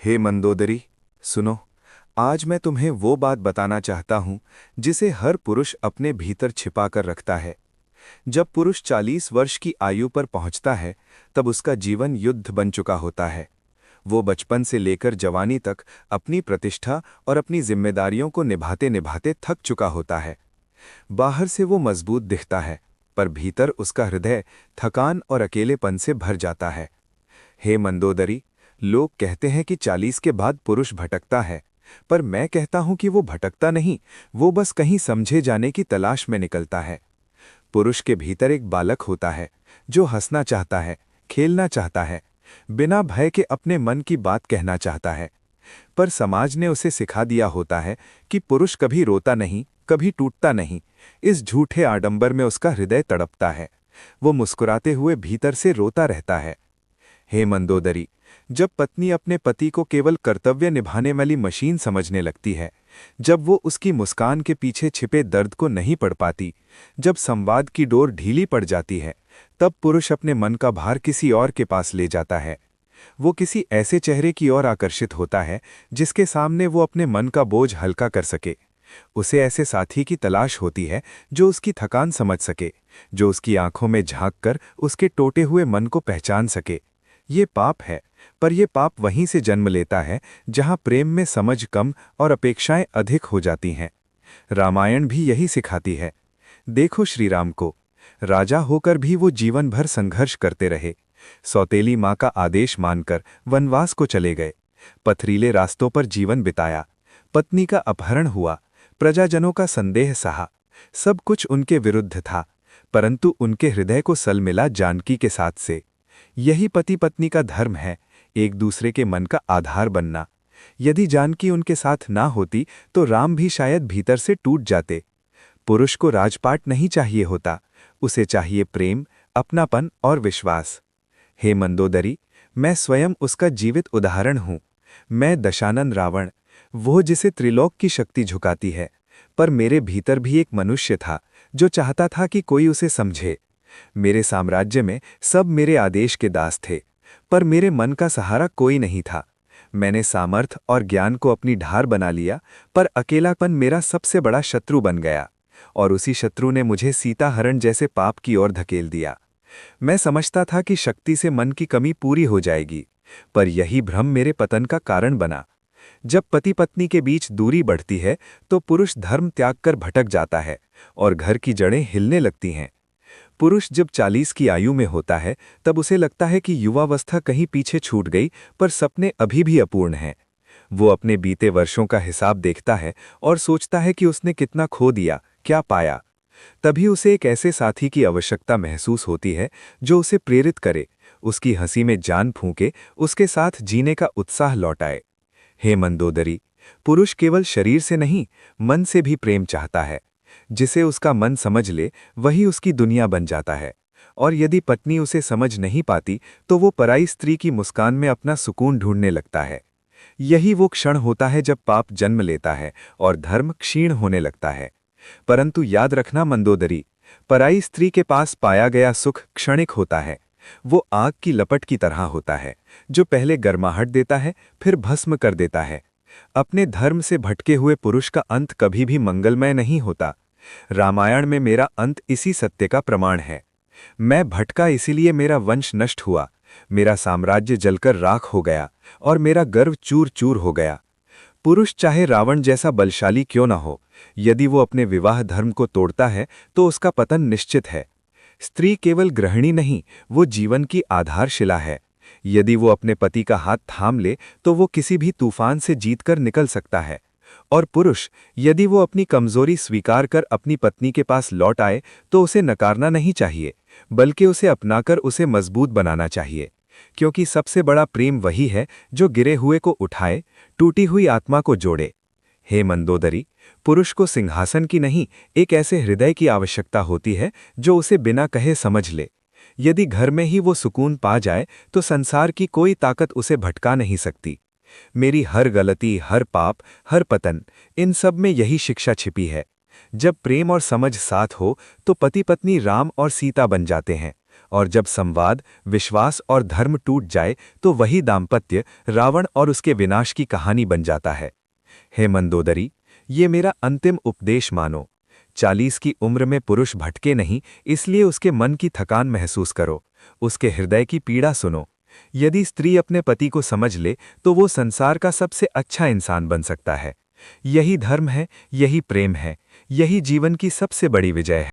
हे मंदोदरी, सुनो। आज मैं तुम्हें वो बात बताना चाहता हूं जिसे हर पुरुष अपने भीतर छिपा कर रखता है। जब पुरुष 40 वर्ष की आयु पर पहुंचता है, तब उसका जीवन युद्ध बन चुका होता है। वो बचपन से लेकर जवानी तक अपनी प्रतिष्ठा और अपनी जिम्मेदारियों को निभाते निभाते थक चुका होता है। बाहर से वो मजबूत दिखता है, पर भीतर उसका हृदय थकान और अकेलेपन से भर जाता है। हे मंदोदरी, लोग कहते हैं कि 40 के बाद पुरुष भटकता है, पर मैं कहता हूं कि वो भटकता नहीं, वो बस कहीं समझे जाने की तलाश में निकलता है। पुरुष के भीतर एक बालक होता है जो हंसना चाहता है, खेलना चाहता है, बिना भय के अपने मन की बात कहना चाहता है। पर समाज ने उसे सिखा दिया होता है कि पुरुष कभी रोता नहीं, कभी टूटता नहीं। इस झूठे आडंबर में उसका हृदय तड़पता है। वो मुस्कुराते हुए भीतर से रोता रहता है। हे मंदोदरी, जब पत्नी अपने पति को केवल कर्तव्य निभाने वाली मशीन समझने लगती है, जब वो उसकी मुस्कान के पीछे छिपे दर्द को नहीं पढ़ पाती, जब संवाद की डोर ढीली पड़ जाती है, तब पुरुष अपने मन का भार किसी और के पास ले जाता है। वो किसी ऐसे चेहरे की ओर आकर्षित होता है जिसके सामने वो अपने मन का बोझ हल्का कर सके। उसे ऐसे साथी की तलाश होती है जो उसकी थकान समझ सके, जो उसकी आंखों में झांक कर उसके टूटे हुए मन को पहचान सके। ये पाप है, पर यह पाप वहीं से जन्म लेता है जहां प्रेम में समझ कम और अपेक्षाएं अधिक हो जाती हैं। रामायण भी यही सिखाती है। देखो श्री राम को, राजा होकर भी वो जीवन भर संघर्ष करते रहे। सौतेली माँ का आदेश मानकर वनवास को चले गए, पथरीले रास्तों पर जीवन बिताया, पत्नी का अपहरण हुआ, प्रजाजनों का संदेह सहा। सब कुछ उनके विरुद्ध था, परंतु उनके हृदय को सल मिला जानकी के साथ से। यही पति पत्नी का धर्म है, एक दूसरे के मन का आधार बनना। यदि जानकी उनके साथ ना होती तो राम भी शायद भीतर से टूट जाते। पुरुष को राजपाट नहीं चाहिए होता, उसे चाहिए प्रेम, अपनापन और विश्वास। हे मंदोदरी, मैं स्वयं उसका जीवित उदाहरण हूं। मैं दशानन रावण, वो जिसे त्रिलोक की शक्ति झुकाती है, पर मेरे भीतर भी एक मनुष्य था जो चाहता था कि कोई उसे समझे। मेरे साम्राज्य में सब मेरे आदेश के दास थे, पर मेरे मन का सहारा कोई नहीं था। मैंने सामर्थ और ज्ञान को अपनी ढाल बना लिया, पर अकेलापन मेरा सबसे बड़ा शत्रु बन गया, और उसी शत्रु ने मुझे सीता हरण जैसे पाप की ओर धकेल दिया। मैं समझता था कि शक्ति से मन की कमी पूरी हो जाएगी, पर यही भ्रम मेरे पतन का कारण बना। जब पति पत्नी के बीच दूरी बढ़ती है तो पुरुष धर्म त्याग कर भटक जाता है और घर की जड़ें हिलने लगती हैं। पुरुष जब 40 की आयु में होता है, तब उसे लगता है कि युवावस्था कहीं पीछे छूट गई, पर सपने अभी भी अपूर्ण हैं। वो अपने बीते वर्षों का हिसाब देखता है और सोचता है कि उसने कितना खो दिया, क्या पाया। तभी उसे एक ऐसे साथी की आवश्यकता महसूस होती है जो उसे प्रेरित करे, उसकी हंसी में जान फूंके, उसके साथ जीने का उत्साह लौटाए। हे मंदोदरी, पुरुष केवल शरीर से नहीं, मन से भी प्रेम चाहता है। जिसे उसका मन समझ ले, वही उसकी दुनिया बन जाता है। और यदि पत्नी उसे समझ नहीं पाती, तो वो पराई स्त्री की मुस्कान में अपना सुकून ढूंढने लगता है। यही वो क्षण होता है जब पाप जन्म लेता है और धर्म क्षीण होने लगता है। परंतु याद रखना मंदोदरी, पराई स्त्री के पास पाया गया सुख क्षणिक होता है। वो आग की लपट की तरह होता है, जो पहले गर्माहट देता है, फिर भस्म कर देता है। अपने धर्म से भटके हुए पुरुष का अंत कभी भी मंगलमय नहीं होता। रामायण में मेरा अंत इसी सत्य का प्रमाण है। मैं भटका इसीलिए मेरा वंश नष्ट हुआ, मेरा साम्राज्य जलकर राख हो गया और मेरा गर्व चूर चूर हो गया। पुरुष चाहे रावण जैसा बलशाली क्यों न हो, यदि वो अपने विवाह धर्म को तोड़ता है तो उसका पतन निश्चित है। स्त्री केवल गृहिणी नहीं, वो जीवन की आधारशिला है। यदि वो अपने पति का हाथ थाम ले तो वो किसी भी तूफान से जीतकर निकल सकता है। और पुरुष, यदि वो अपनी कमजोरी स्वीकार कर अपनी पत्नी के पास लौट आए तो उसे नकारना नहीं चाहिए, बल्कि उसे अपनाकर उसे मजबूत बनाना चाहिए। क्योंकि सबसे बड़ा प्रेम वही है जो गिरे हुए को उठाए, टूटी हुई आत्मा को जोड़े। हे मंदोदरी, पुरुष को सिंहासन की नहीं, एक ऐसे हृदय की आवश्यकता होती है जो उसे बिना कहे समझ ले। यदि घर में ही वो सुकून पा जाए तो संसार की कोई ताकत उसे भटका नहीं सकती। मेरी हर गलती, हर पाप, हर पतन, इन सब में यही शिक्षा छिपी है। जब प्रेम और समझ साथ हो तो पति पत्नी राम और सीता बन जाते हैं, और जब संवाद, विश्वास और धर्म टूट जाए तो वही दाम्पत्य रावण और उसके विनाश की कहानी बन जाता है। हे मंदोदरी, ये मेरा अंतिम उपदेश मानो। 40 की उम्र में पुरुष भटके नहीं, इसलिए उसके मन की थकान महसूस करो, उसके हृदय की पीड़ा सुनो। यदि स्त्री अपने पति को समझ ले तो वो संसार का सबसे अच्छा इंसान बन सकता है। यही धर्म है, यही प्रेम है, यही जीवन की सबसे बड़ी विजय है।